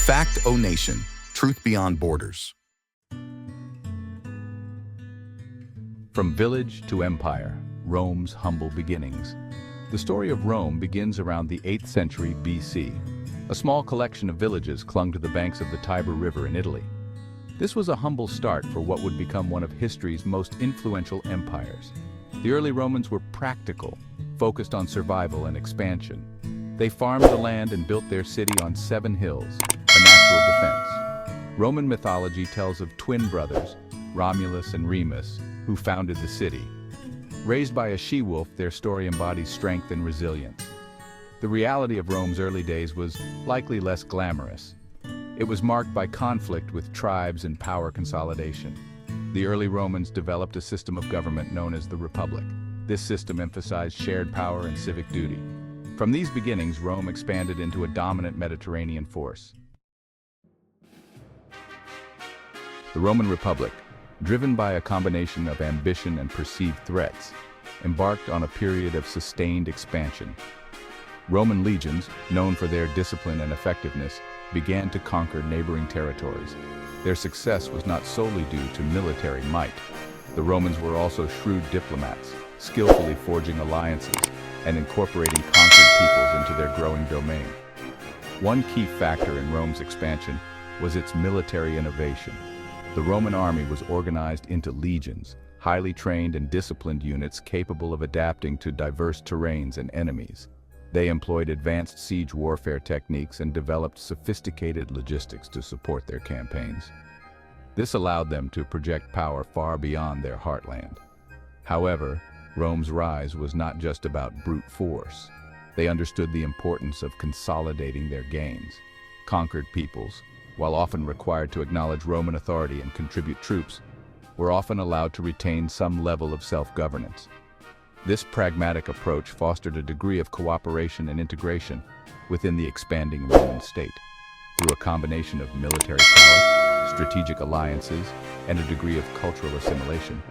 Fact, O Nation, truth beyond borders. From village to empire, Rome's humble beginnings. The story of Rome begins around the 8th century BC. A small collection of villages clung to the banks of the Tiber River in Italy. This was a humble start for what would become one of history's most influential empires. The early Romans were practical, focused on survival and expansion. They farmed the land and built their city on 7 hills, a natural defense. Roman mythology tells of twin brothers, Romulus and Remus, who founded the city. Raised by a she-wolf, their story embodies strength and resilience. The reality of Rome's early days was likely less glamorous. It was marked by conflict with tribes and power consolidation. The early Romans developed a system of government known as the Republic. This system emphasized shared power and civic duty. From these beginnings, Rome expanded into a dominant Mediterranean force. The Roman Republic, driven by a combination of ambition and perceived threats, embarked on a period of sustained expansion. Roman legions, known for their discipline and effectiveness, began to conquer neighboring territories. Their success was not solely due to military might. The Romans were also shrewd diplomats, skillfully forging alliances and incorporating conquered peoples into their growing domain. One key factor in Rome's expansion was its military innovation. The Roman army was organized into legions, highly trained and disciplined units capable of adapting to diverse terrains and enemies. They employed advanced siege warfare techniques and developed sophisticated logistics to support their campaigns. This allowed them to project power far beyond their heartland. However, Rome's rise was not just about brute force. They understood the importance of consolidating their gains. Conquered peoples, while often required to acknowledge Roman authority and contribute troops, were often allowed to retain some level of self-governance. This pragmatic approach fostered a degree of cooperation and integration within the expanding Roman state. Through a combination of military prowess, strategic alliances, and a degree of cultural assimilation,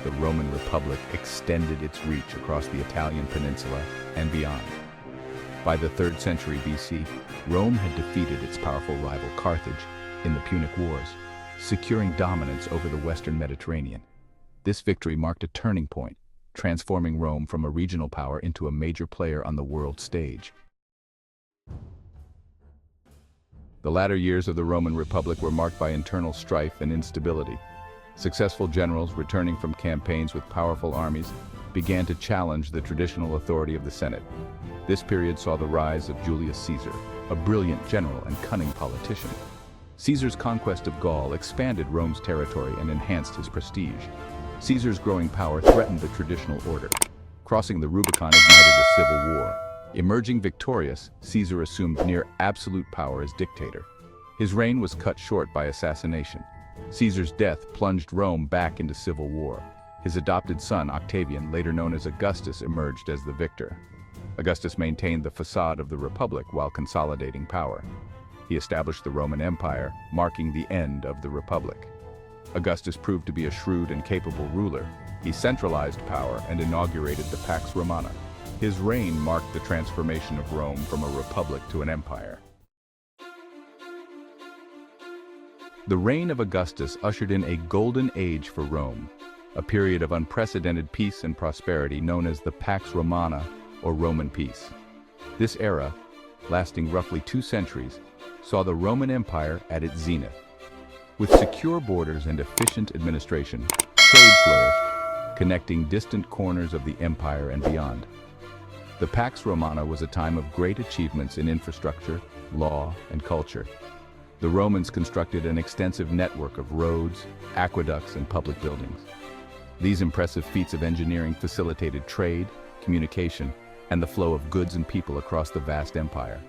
the Roman Republic extended its reach across the Italian peninsula and beyond. By the 3rd century BC, Rome had defeated its powerful rival Carthage in the Punic Wars, securing dominance over the Western Mediterranean. This victory marked a turning point, transforming Rome from a regional power into a major player on the world stage. The latter years of the Roman Republic were marked by internal strife and instability. Successful generals returning from campaigns with powerful armies began to challenge the traditional authority of the Senate. This period saw the rise of Julius Caesar, a brilliant general and cunning politician. Caesar's conquest of Gaul expanded Rome's territory and enhanced his prestige. Caesar's growing power threatened the traditional order. Crossing the Rubicon ignited a civil war. Emerging victorious, Caesar assumed near absolute power as dictator. His reign was cut short by assassination. Caesar's death plunged Rome back into civil war. His adopted son, Octavian, later known as Augustus, emerged as the victor. Augustus maintained the facade of the Republic while consolidating power. He established the Roman Empire, marking the end of the Republic. Augustus proved to be a shrewd and capable ruler. He centralized power and inaugurated the Pax Romana. His reign marked the transformation of Rome from a republic to an empire. The reign of Augustus ushered in a golden age for Rome, a period of unprecedented peace and prosperity known as the Pax Romana, or Roman peace. This era, lasting roughly 2 centuries, saw the Roman Empire at its zenith. With secure borders and efficient administration, trade flourished, connecting distant corners of the empire and beyond. The Pax Romana was a time of great achievements in infrastructure, law, and culture. The Romans constructed an extensive network of roads, aqueducts, and public buildings. These impressive feats of engineering facilitated trade, communication, and the flow of goods and people across the vast empire.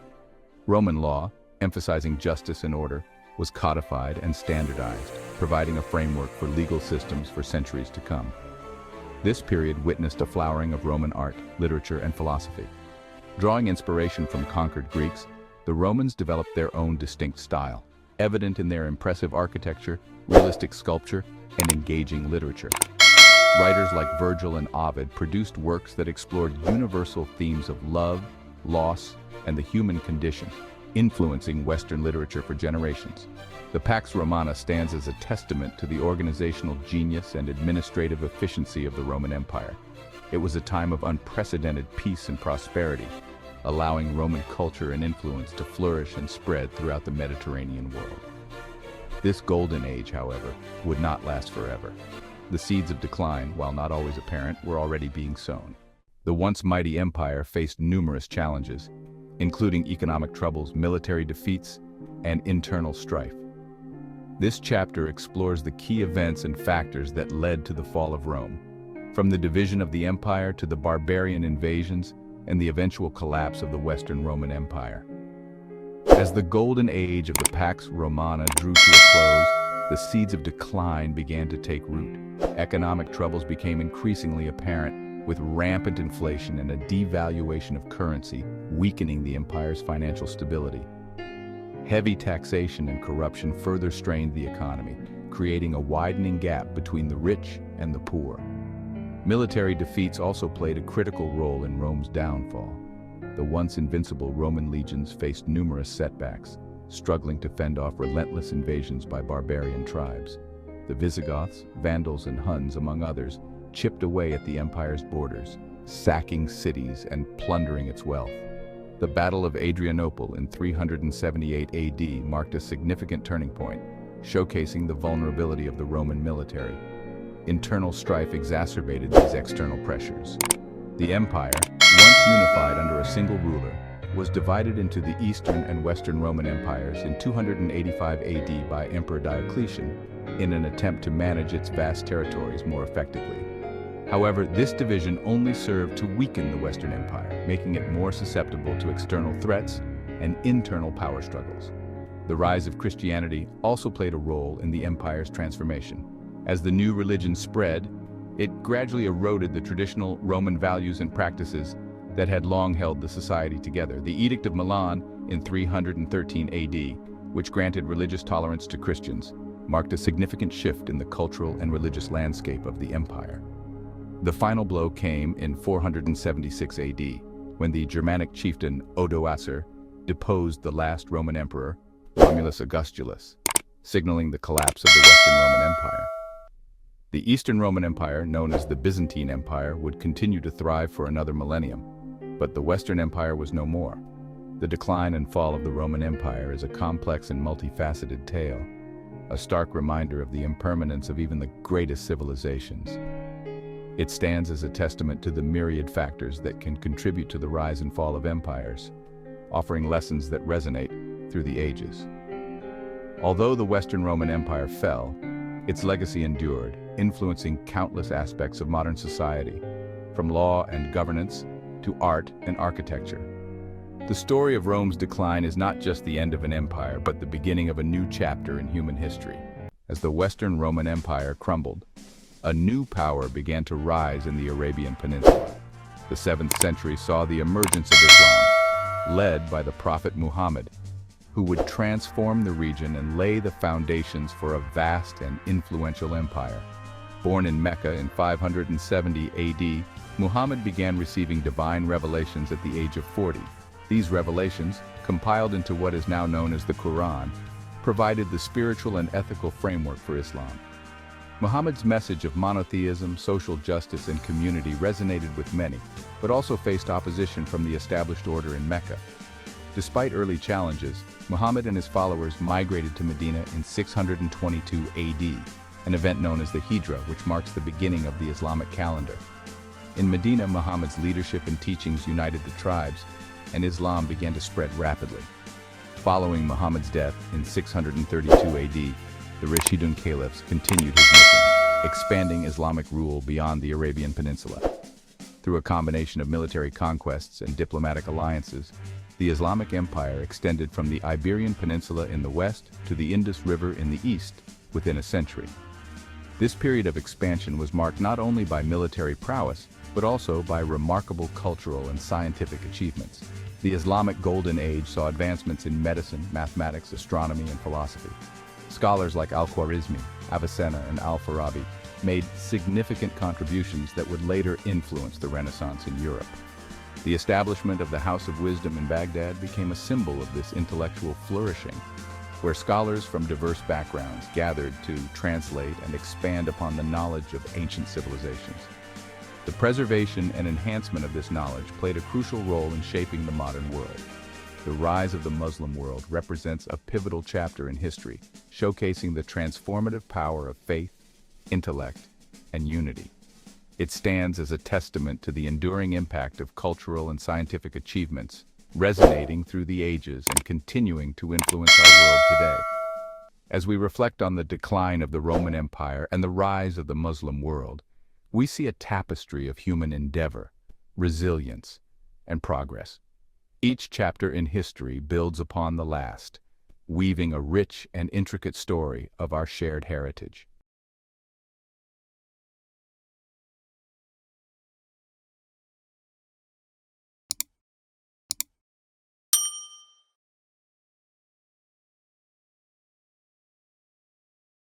Roman law, emphasizing justice and order, was codified and standardized, providing a framework for legal systems for centuries to come. This period witnessed a flowering of Roman art, literature, and philosophy. Drawing inspiration from conquered Greeks, the Romans developed their own distinct style, evident in their impressive architecture, realistic sculpture, and engaging literature. Writers like Virgil and Ovid produced works that explored universal themes of love, loss, and the human condition. influencing Western literature for generations. The Pax Romana stands as a testament to the organizational genius and administrative efficiency of the Roman Empire. It was a time of unprecedented peace and prosperity, allowing Roman culture and influence to flourish and spread throughout the Mediterranean world. This golden age, however, would not last forever. The seeds of decline, while not always apparent, were already being sown. The once mighty empire faced numerous challenges, including economic troubles, military defeats, and internal strife. This chapter explores the key events and factors that led to the fall of Rome, from the division of the empire to the barbarian invasions and the eventual collapse of the Western Roman Empire. As the golden age of the Pax Romana drew to a close, the seeds of decline began to take root. Economic troubles became increasingly apparent, with rampant inflation and a devaluation of currency weakening the empire's financial stability. Heavy taxation and corruption further strained the economy, creating a widening gap between the rich and the poor. Military defeats also played a critical role in Rome's downfall. The once invincible Roman legions faced numerous setbacks, struggling to fend off relentless invasions by barbarian tribes. The Visigoths, Vandals, and Huns, among others, chipped away at the empire's borders, sacking cities and plundering its wealth. The Battle of Adrianople in 378 AD marked a significant turning point, showcasing the vulnerability of the Roman military. Internal strife exacerbated these external pressures. The empire, once unified under a single ruler, was divided into the Eastern and Western Roman empires in 285 AD by Emperor Diocletian in an attempt to manage its vast territories more effectively. However, this division only served to weaken the Western Empire, making it more susceptible to external threats and internal power struggles. The rise of Christianity also played a role in the empire's transformation. As the new religion spread, it gradually eroded the traditional Roman values and practices that had long held the society together. The Edict of Milan in 313 AD, which granted religious tolerance to Christians, marked a significant shift in the cultural and religious landscape of the empire. The final blow came in 476 AD, when the Germanic chieftain Odoacer deposed the last Roman emperor, Romulus Augustulus, signaling the collapse of the Western Roman Empire. The Eastern Roman Empire, known as the Byzantine Empire, would continue to thrive for another millennium, but the Western Empire was no more. The decline and fall of the Roman Empire is a complex and multifaceted tale, a stark reminder of the impermanence of even the greatest civilizations. It stands as a testament to the myriad factors that can contribute to the rise and fall of empires, offering lessons that resonate through the ages. Although the Western Roman Empire fell, its legacy endured, influencing countless aspects of modern society, from law and governance to art and architecture. The story of Rome's decline is not just the end of an empire, but the beginning of a new chapter in human history. As the Western Roman Empire crumbled, a new power began to rise in the Arabian Peninsula. The 7th century saw the emergence of Islam, led by the Prophet Muhammad, who would transform the region and lay the foundations for a vast and influential empire. Born in Mecca in 570 AD, Muhammad began receiving divine revelations at the age of 40. These revelations, compiled into what is now known as the Quran, provided the spiritual and ethical framework for Islam. Muhammad's message of monotheism, social justice, and community resonated with many, but also faced opposition from the established order in Mecca. Despite early challenges, Muhammad and his followers migrated to Medina in 622 AD, an event known as the Hijra, which marks the beginning of the Islamic calendar. In Medina, Muhammad's leadership and teachings united the tribes, and Islam began to spread rapidly. Following Muhammad's death in 632 AD, the Rashidun caliphs continued his mission, expanding Islamic rule beyond the Arabian Peninsula. Through a combination of military conquests and diplomatic alliances, the Islamic Empire extended from the Iberian Peninsula in the west to the Indus River in the east within a century. This period of expansion was marked not only by military prowess, but also by remarkable cultural and scientific achievements. The Islamic Golden Age saw advancements in medicine, mathematics, astronomy, and philosophy. Scholars like Al-Khwarizmi, Avicenna, and Al-Farabi made significant contributions that would later influence the Renaissance in Europe. The establishment of the House of Wisdom in Baghdad became a symbol of this intellectual flourishing, where scholars from diverse backgrounds gathered to translate and expand upon the knowledge of ancient civilizations. The preservation and enhancement of this knowledge played a crucial role in shaping the modern world. The rise of the Muslim world represents a pivotal chapter in history, showcasing the transformative power of faith, intellect, and unity. It stands as a testament to the enduring impact of cultural and scientific achievements, resonating through the ages and continuing to influence our world today. As we reflect on the decline of the Roman Empire and the rise of the Muslim world, we see a tapestry of human endeavor, resilience, and progress. Each chapter in history builds upon the last, weaving a rich and intricate story of our shared heritage.